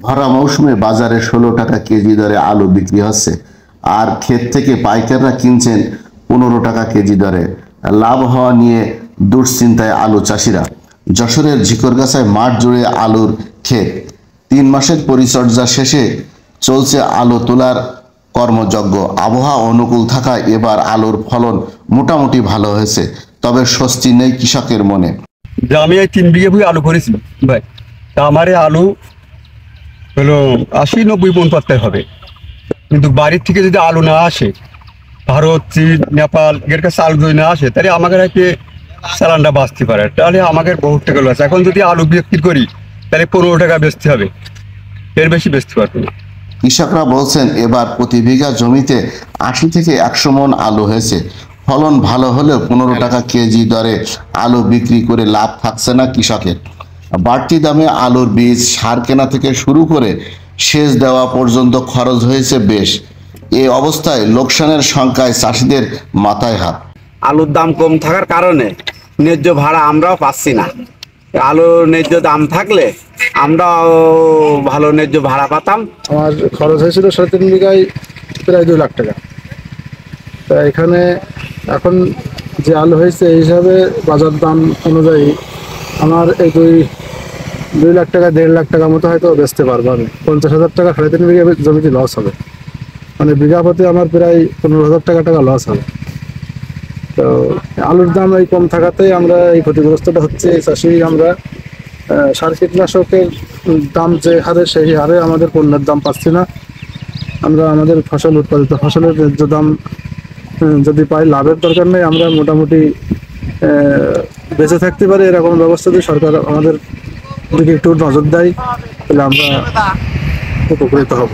ভরা মৌসুমে বাজারে 16 টাকা কেজি দরে আলু বিক্রি হচ্ছে, আর ক্ষেত থেকে পাইকাররা কিনছেন 15 টাকা কেজি দরে। লাভ হওয়া নিয়ে দুশ্চিন্তায় আলু চাষিরা। যশোরের ঝিকরগাছায় মাঠ জুড়ে আলুর ক্ষেত। 3 মাসের পরিচর্যা শেষে চলছে আলু তোলার কর্মযজ্ঞ। আবহাওয়া অনুকূল থাকায় এবার আলুর ফলন মোটামুটি ভালো হয়েছে, তবে স্বস্তি নেই কৃষকের মনে। আমি এই 3 বিঘে ভুঁই আলু করেছি ভাই, তা আমার এই আলু হলো 80-90 মণ পাততে হবে। কিন্তু বাড়ির থেকে যদি আলু না আসে, ভারত, চীন, নেপাল এর কাছে আলু যদি না আসে, তাহলে আমাদের একটা চালানটা বাঁচতে পারে, তাহলে আমাদের বহুত টাকা লস। এখন যদি আলু বিক্রি করি তাহলে 15 টাকা বেচতে হবে, এর বেশি বেচতে পারবো না। কৃষকরা বলছেন এবার প্রতি বিঘা জমিতে 80 থেকে 100 মণ আলু হয়েছে। ফলন ভালো হলেও 15 টাকা কেজি দরে আলু বিক্রি করে লাভ থাকছে না কৃষকের। বাড়তি দামে আলুর বীজ, সার কেনা থেকে শুরু করে সেচ দেওয়া পর্যন্ত খরচ হয়েছে বেশ। এই অবস্থায় লোকসানের সংখ্যায় চাষিদের মাথায় হাত। আলুর দাম কম থাকার কারণে ন্যায্য ভাড়া আমরাও পাচ্ছি না। আলুর ন্যায্য দাম থাকলে আমরাও ভালো ন্যায্য ভাড়া পাতাম। আমার খরচ হয়েছিল 3.5 বিঘায় প্রায় 2 লাখ টাকা। তা এখানে এখন যে আলু হয়েছে এই হিসাবে বাজার দাম অনুযায়ী আমার এই 2 লাখ টাকা 1.5 লাখ টাকা মতো হয়তো বেচতে পারবো আমি। 50,000 টাকা 3.5 বিঘা জমিতে লস হবে, মানে বিঘা প্রতি আমার প্রায় 15,000 টাকা লস হবে। তো আলুর দাম এই কম থাকাতেই আমরা এই ক্ষতিগ্রস্তটা হচ্ছে চাষি। আমরা সার কীটনাশকের দাম যে হারে, সেই হারে আমাদের পণ্যের দাম পাচ্ছি না। আমরা আমাদের উৎপাদিত ফসলের ন্যায্য দাম যদি পাই, লাভের দরকার নেই, আমরা মোটামুটি বেঁচে থাকতে পারি। এরকম ব্যবস্থা যদি সরকার আমাদের দিকে একটু নজর দেয়, তাহলে আমরা উপকৃত হব।